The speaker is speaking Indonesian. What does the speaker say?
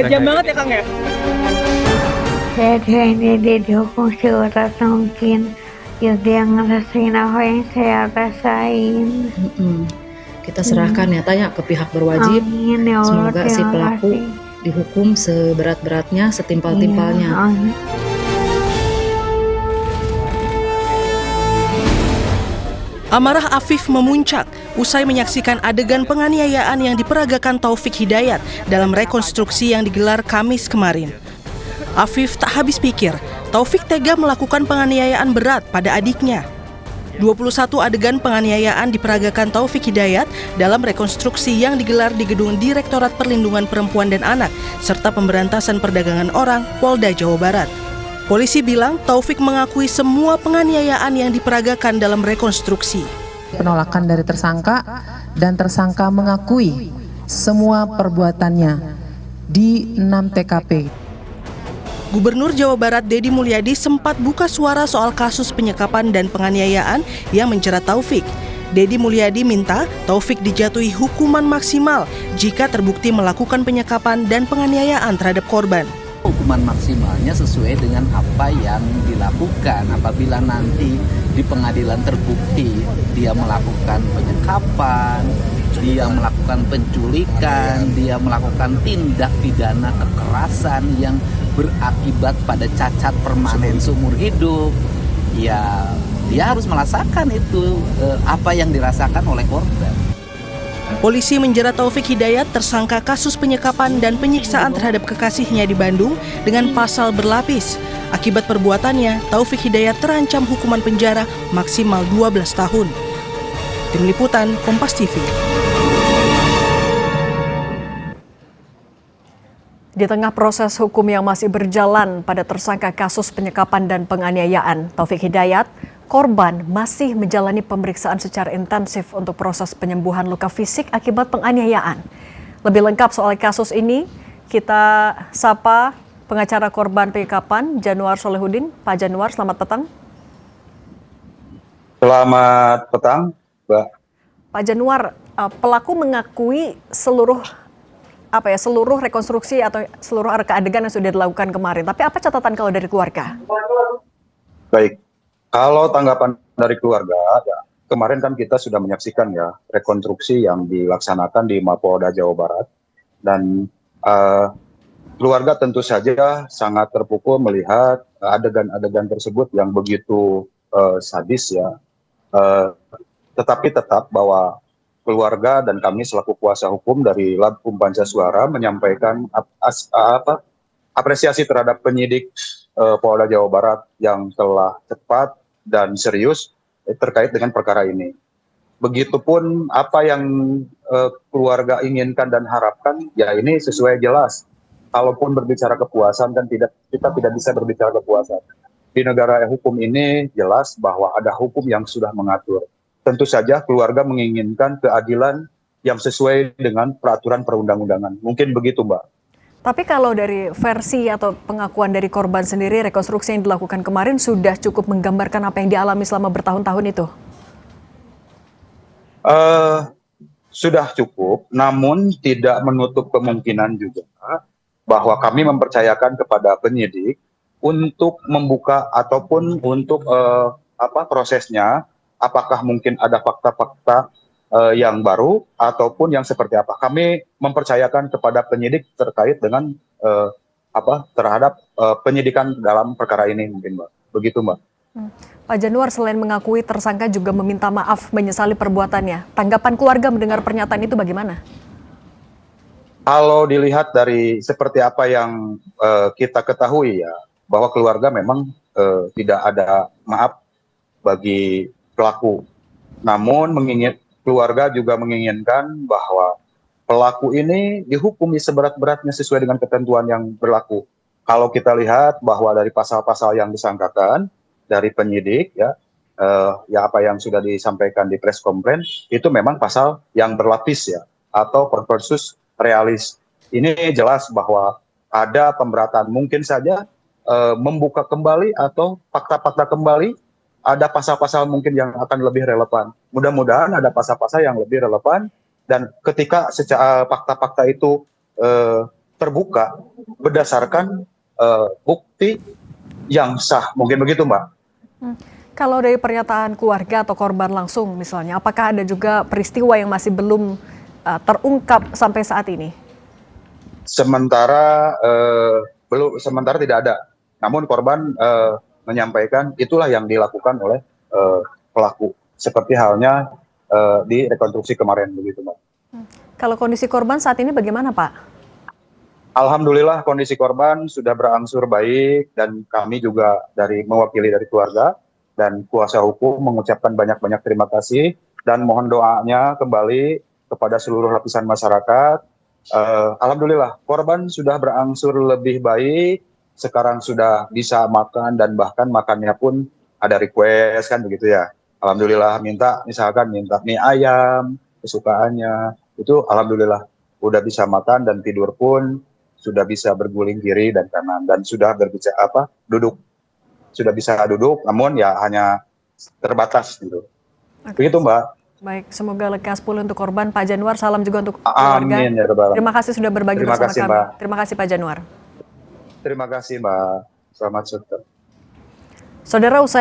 Kejam banget ya Kang ya? Saya ini dihukum seberat mungkin. Ya dia ngerasain apa yang saya rasain. Kita serahkan ya tanya ke pihak berwajib. Amin ya Allah, Semoga si terima pelaku kasih. dihukum seberat-beratnya, setimpal-timpalnya. Iya, amin. Amarah Afif memuncak usai menyaksikan adegan penganiayaan yang diperagakan Taufik Hidayat dalam rekonstruksi yang digelar Kamis kemarin. Afif tak habis pikir, Taufik tega melakukan penganiayaan berat pada adiknya. 21 adegan penganiayaan diperagakan Taufik Hidayat dalam rekonstruksi yang digelar di gedung Direktorat Perlindungan Perempuan dan Anak serta Pemberantasan Perdagangan Orang Polda Jawa Barat. Polisi bilang Taufik mengakui semua penganiayaan yang diperagakan dalam rekonstruksi. Penolakan dari tersangka dan tersangka mengakui semua perbuatannya di 6 TKP. Gubernur Jawa Barat Deddy Mulyadi sempat buka suara soal kasus penyekapan dan penganiayaan yang menjerat Taufik. Deddy Mulyadi minta Taufik dijatuhi hukuman maksimal jika terbukti melakukan penyekapan dan penganiayaan terhadap korban. Hukuman maksimalnya sesuai dengan apa yang dilakukan. Apabila nanti di pengadilan terbukti dia melakukan penyekapan, dia melakukan penculikan, dia melakukan tindak pidana kekerasan yang berakibat pada cacat permanen seumur hidup, ya dia harus merasakan itu apa yang dirasakan oleh korban. Polisi menjerat Taufik Hidayat tersangka kasus penyekapan dan penyiksaan terhadap kekasihnya di Bandung dengan pasal berlapis. Akibat perbuatannya, Taufik Hidayat terancam hukuman penjara maksimal 12 tahun. Tim Liputan Kompas TV. Di tengah proses hukum yang masih berjalan pada tersangka kasus penyekapan dan penganiayaan Taufik Hidayat, korban masih menjalani pemeriksaan secara intensif untuk proses penyembuhan luka fisik akibat penganiayaan. Lebih lengkap soal kasus ini, kita sapa pengacara korban penyekapan Januar Solehudin. Pak Januar, selamat petang. Selamat petang, Mbak. Pak Januar, pelaku mengakui seluruh rekonstruksi atau seluruh reka adegan yang sudah dilakukan kemarin. Tapi apa catatan kalau dari keluarga? Baik, kalau tanggapan dari keluarga, ya, kemarin kan kita sudah menyaksikan ya rekonstruksi yang dilaksanakan di Mapolda Jawa Barat. Dan keluarga tentu saja sangat terpukul melihat adegan-adegan tersebut yang begitu sadis ya. Tetapi tetap bahwa keluarga dan kami selaku kuasa hukum dari Labkum Pancasuara menyampaikan apresiasi terhadap penyidik Polda Jawa Barat yang telah cepat dan serius terkait dengan perkara ini. Begitupun apa yang keluarga inginkan dan harapkan, ya ini sesuai jelas. Kalaupun berbicara kepuasan kan kita tidak bisa berbicara kepuasan. Di negara hukum ini jelas bahwa ada hukum yang sudah mengatur. Tentu saja keluarga menginginkan keadilan yang sesuai dengan peraturan perundang-undangan. Mungkin begitu, Mbak. Tapi kalau dari versi atau pengakuan dari korban sendiri, rekonstruksi yang dilakukan kemarin sudah cukup menggambarkan apa yang dialami selama bertahun-tahun itu? Sudah cukup, namun tidak menutup kemungkinan juga bahwa kami mempercayakan kepada penyidik untuk membuka ataupun untuk prosesnya. Apakah mungkin ada fakta-fakta yang baru ataupun yang seperti apa? Kami mempercayakan kepada penyidik terkait dengan terhadap penyidikan dalam perkara ini mungkin, Mbak. Begitu, Mbak. Pak Januar, selain mengakui, tersangka juga meminta maaf, menyesali perbuatannya. Tanggapan keluarga mendengar pernyataan itu bagaimana? Kalau dilihat dari seperti apa yang kita ketahui ya, bahwa keluarga memang tidak ada maaf bagi pelaku. Namun keluarga juga menginginkan bahwa pelaku ini dihukumi seberat-beratnya sesuai dengan ketentuan yang berlaku. Kalau kita lihat bahwa dari pasal-pasal yang disangkakan dari penyidik ya apa yang sudah disampaikan di press conference itu memang pasal yang berlapis ya, atau versus realis. Ini jelas bahwa ada pemberatan, mungkin saja membuka kembali atau fakta-fakta kembali. Ada pasal-pasal mungkin yang akan lebih relevan. Mudah-mudahan ada pasal-pasal yang lebih relevan, dan ketika fakta-fakta itu terbuka berdasarkan bukti yang sah, mungkin begitu Mbak. Kalau dari pernyataan keluarga atau korban langsung misalnya, apakah ada juga peristiwa yang masih belum terungkap sampai saat ini? Sementara sementara tidak ada. Namun korban menyampaikan itulah yang dilakukan oleh pelaku. Seperti halnya di rekonstruksi kemarin begitu, Mbak. Kalau kondisi korban saat ini bagaimana, Pak? Alhamdulillah kondisi korban sudah berangsur baik dan kami juga mewakili dari keluarga dan kuasa hukum mengucapkan banyak-banyak terima kasih dan mohon doanya kembali kepada seluruh lapisan masyarakat. Alhamdulillah korban sudah berangsur lebih baik, sekarang sudah bisa makan dan bahkan makannya pun ada request kan begitu ya. Alhamdulillah minta mie ayam kesukaannya itu alhamdulillah udah bisa makan dan tidur pun sudah bisa berguling kiri dan kanan dan sudah sudah bisa duduk namun ya hanya terbatas gitu. Begitu Mbak. Baik, semoga lekas pulih untuk korban. Pak Januar, salam juga untuk keluarga. Amin ya Rabbal Alamin. Terima kasih sudah berbagi bersama kami. Mbak. Terima kasih Pak Januar. Terima kasih Mbak. Selamat sore. Saudara, usai